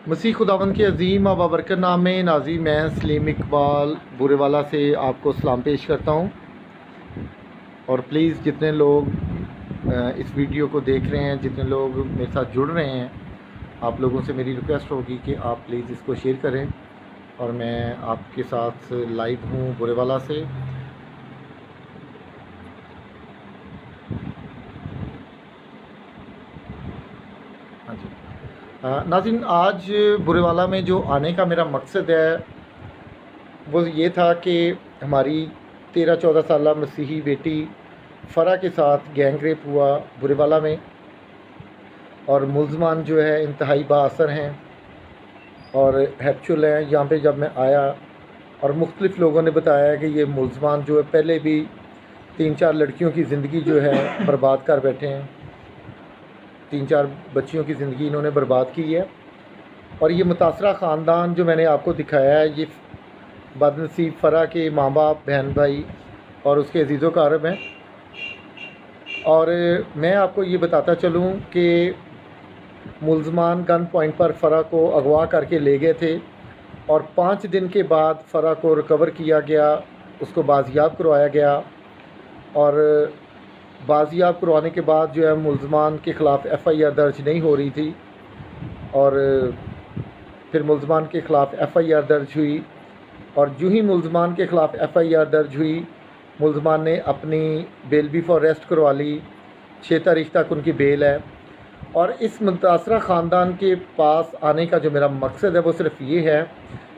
मसीह खुदावंद के अज़ीम बाबरकत नाम में नाज़ी मैं सलीम इकबाल बुरेवाला से आपको सलाम पेश करता हूँ। और प्लीज़ जितने लोग इस वीडियो को देख रहे हैं, जितने लोग मेरे साथ जुड़ रहे हैं, आप लोगों से मेरी रिक्वेस्ट होगी कि आप प्लीज़ इसको शेयर करें। और मैं आपके साथ लाइव हूँ बुरेवाला से। हाँ जी नाज़रीन, आज बुरेवाला में जो आने का मेरा मकसद है वो ये था कि हमारी 13-14 साल मसीही बेटी फ़रा के साथ गैंग रेप हुआ बुरेवाला में, और मुल्ज़मान जो है इंतहाई बाअसर हैं और हैप्चुअल हैं। यहाँ पे जब मैं आया और मुख्तलिफ़ लोगों ने बताया कि ये मुल्ज़मान जो है पहले भी 3-4 लड़कियों की ज़िंदगी जो है बर्बाद कर बैठे हैं, 3-4 बच्चियों की ज़िंदगी इन्होंने बर्बाद की है। और ये मुतासरा ख़ानदान जो मैंने आपको दिखाया है, ये बदनसीब फ़रा के माँ बाप, बहन भाई और उसके अजीज़ कारब हैं। और मैं आपको ये बताता चलूँ कि मुल्ज़मान गन पॉइंट पर फ़रा को अगवा करके ले गए थे और 5 दिन के बाद फ़रा को रिकवर किया गया, उसको बाजियाब करवाया गया। और बाजियाब करवाने के बाद जो है मुल्ज़मान के ख़िलाफ़ FIR दर्ज नहीं हो रही थी, और फिर मुल्ज़मान के ख़िलाफ़ FIR दर्ज हुई। और जो ही मुल्ज़मान के ख़िलाफ़ FIR दर्ज हुई, मुल्ज़मान ने अपनी बेल बी फॉर अरेस्ट करवा ली। 6 तारीख तक उनकी बेल है। और इस मुतासरा ख़ानदान के पास आने का जो मेरा मकसद है वो सिर्फ़ ये है,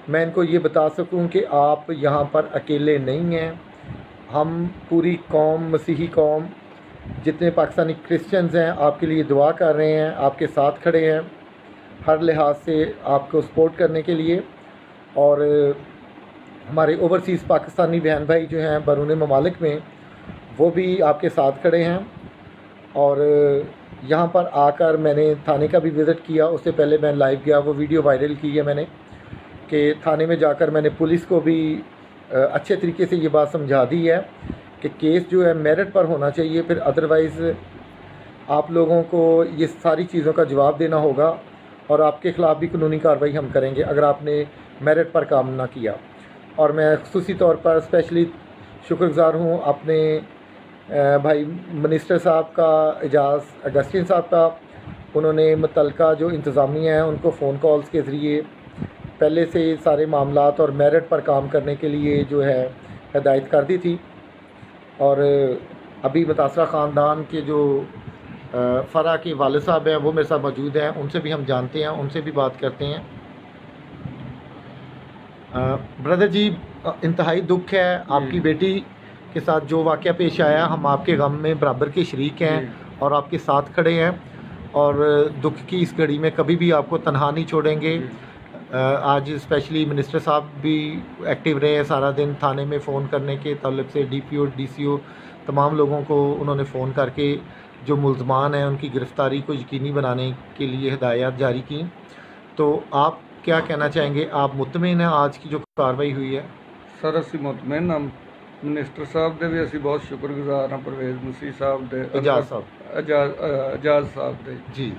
मैं इनको ये बता सकूं कि आप यहाँ पर अकेले नहीं हैं। हम पूरी कौम, मसीही कौम, जितने पाकिस्तानी क्रिश्चियंस हैं, आपके लिए दुआ कर रहे हैं, आपके साथ खड़े हैं हर लिहाज से आपको सपोर्ट करने के लिए। और हमारे ओवरसीज़ पाकिस्तानी बहन भाई जो हैं बैरून ममालिक में, वो भी आपके साथ खड़े हैं। और यहाँ पर आकर मैंने थाने का भी विज़िट किया। उससे पहले मैं लाइव गया, वो वीडियो वायरल की है मैंने, कि थाने में जाकर मैंने पुलिस को भी अच्छे तरीके से ये बात समझा दी है कि केस जो है मेरिट पर होना चाहिए, फिर अदरवाइज़ आप लोगों को ये सारी चीज़ों का जवाब देना होगा और आपके ख़िलाफ़ भी कानूनी कार्रवाई हम करेंगे अगर आपने मेरिट पर काम ना किया। और मैं ख़ुसूसी तौर पर स्पेशली शुक्रगुज़ार हूँ अपने भाई मिनिस्टर साहब का, एजाज़ अगस्टिन साहब का। उन्होंने मुतल्लिका जो इंतज़ामिया है उनको फ़ोन कॉल्स के ज़रिए पहले से सारे मामलात और मेरिट पर काम करने के लिए जो है हिदायत कर दी थी। और अभी मुतासरा ख़ानदान के जो फ़रा के वालिद साहब हैं वो मेरे साथ मौजूद हैं, उनसे भी हम जानते हैं, उनसे भी बात करते हैं। ब्रदर जी, इंतहाई दुख है आपकी बेटी के साथ जो वाक़या पेश आया। हम आपके गम में बराबर के शरीक हैं और आपके साथ खड़े हैं, और दुख की इस घड़ी में कभी भी आपको तनहा नहीं छोड़ेंगे। आज स्पेशली मिनिस्टर साहब भी एक्टिव रहे हैं सारा दिन थाने में फ़ोन करने के तलब से। DPO DCO तमाम लोगों को उन्होंने फ़ोन करके जो मुल्ज़मान हैं उनकी गिरफ़्तारी को यकीनी बनाने के लिए हिदायत जारी की। तो आप क्या कहना चाहेंगे? आप मुतमिन हैं आज की जो कार्रवाई हुई है? सर असी मुतमिन हम मिनिस्टर साहब दे भी असी बहुत शुक्रगुजार हाँ, परवेज़ मसीह साहब दे, एजाज साहब दे जी,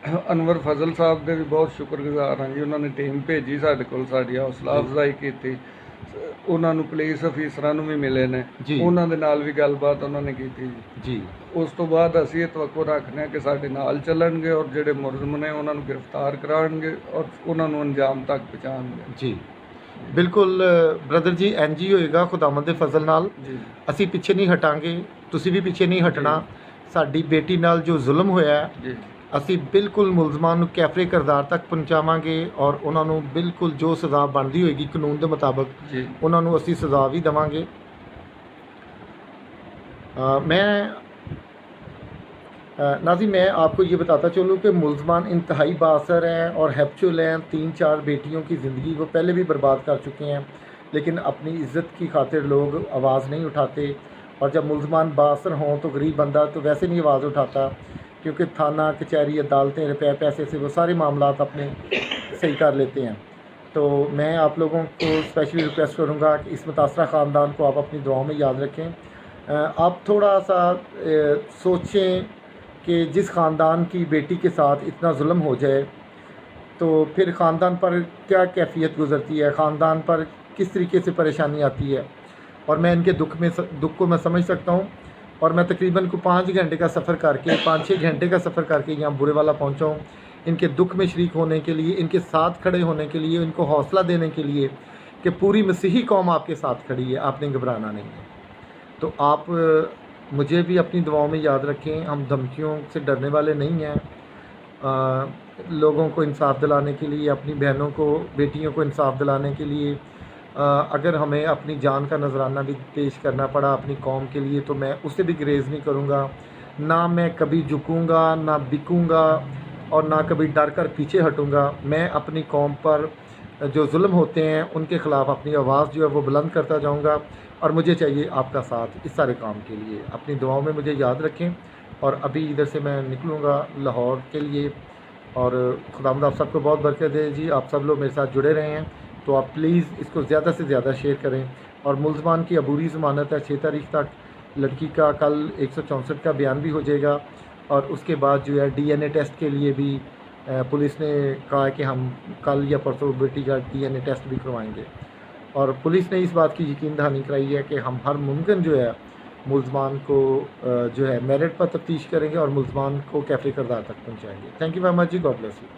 अनवर फजल साहब दे भी बहुत शुक्रगुजार हाँ जी। उन्होंने टीम भेजी साडे कोल, साडी हौसला अफजाई की। उन्होंने पुलिस अफीसरां नूं भी मिले ने, उन्हां दे नाल भी गलबात उन्होंने की जी। उस तो बाद असी ये तवक्को रखने कि साडे नाल चलणगे और जिहड़े मुलज़म ने उन्हां नूं गिरफ्तार कराउणगे और उन्हां नूं अंजाम तक पहुँचाउणगे जी। बिल्कुल ब्रदर जी, इंज ही होएगा खुदावंद दे फजल नाल। असी पीछे नहीं हटांगे, तुसी भी पीछे नहीं हटना। साडी बेटी नाल जो जुल्म होया है, असी बिल्कुल मुलज़मान नूं कैफरे किरदार तक पहुँचावांगे और उन्हां नूं बिल्कुल जो सज़ा बनदी होएगी कानून के मुताबिक उन्हां नूं असी सज़ा भी देवांगे। नाज़ी, मैं आपको ये बताता चलूँ कि मुल्ज़मान इंतहाई बाअसर हैं और हैप्चुअल हैं। 3-4 बेटियों की ज़िंदगी वो पहले भी बर्बाद कर चुके हैं, लेकिन अपनी इज़्ज़त की खातिर लोग आवाज़ नहीं उठाते। और जब मुल्ज़मान बाअसर हों तो गरीब बंदा तो वैसे नहीं आवाज़ उठाता, क्योंकि थाना, कचहरी, अदालतें रुपये पैसे से वो सारे मामलात अपने सही कर लेते हैं। तो मैं आप लोगों को स्पेशली रिक्वेस्ट करूँगा कि इस मुतासरा ख़ानदान को आप अपनी दुआओं में याद रखें। आप थोड़ा सा सोचें कि जिस ख़ानदान की बेटी के साथ इतना जुल्म हो जाए तो फिर ख़ानदान पर क्या कैफियत गुज़रती है, ख़ानदान पर किस तरीके से परेशानी आती है। और मैं इनके दुख को मैं समझ सकता हूँ। और मैं तकरीबन को 5 घंटे का सफ़र करके 5-6 घंटे का सफ़र करके यहाँ बुरेवाला पहुँचा हूँ, इनके दुख में शरीक होने के लिए, इनके साथ खड़े होने के लिए, इनको हौसला देने के लिए कि पूरी मसीही कौम आपके साथ खड़ी है, आपने घबराना नहीं है। तो आप मुझे भी अपनी दुआओं में याद रखें। हम धमकियों से डरने वाले नहीं हैं। लोगों को इंसाफ दिलाने के लिए, अपनी बहनों को, बेटियों को इंसाफ दिलाने के लिए अगर हमें अपनी जान का नजराना भी पेश करना पड़ा अपनी कौम के लिए, तो मैं उससे भी ग्रेज़ नहीं करूँगा। ना मैं कभी झुकूँगा, ना बिकूँगा, और ना कभी डर कर पीछे हटूँगा। मैं अपनी कौम पर जो जुल्म होते हैं उनके ख़िलाफ़ अपनी आवाज़ जो है वो बुलंद करता जाऊँगा। और मुझे चाहिए आपका साथ इस सारे काम के लिए। अपनी दुआओं में मुझे याद रखें। और अभी इधर से मैं निकलूँगा लाहौर के लिए। और खुदावंद आप सबको बहुत बरकत दे जी। आप सब लोग मेरे साथ जुड़े रहे हैं, तो आप प्लीज़ इसको ज़्यादा से ज़्यादा शेयर करें। और मुलज़मान की अबूरी ज़मानत है 6 तारीख तक। लड़की का कल 164 का बयान भी हो जाएगा। और उसके बाद जो है DNA टेस्ट के लिए भी पुलिस ने कहा है कि हम कल या परसों बेटी का DNA टेस्ट भी करवाएंगे। और पुलिस ने इस बात की यकीन दहानी कराई है कि हम हर मुमकिन जो है मुलज़मान को जो है मेरिट पर तफ्तीश करेंगे और मुलज़मान को कैफ़े किरदार तक पहुँचाएँगे। Thank you very much ji. God bless you.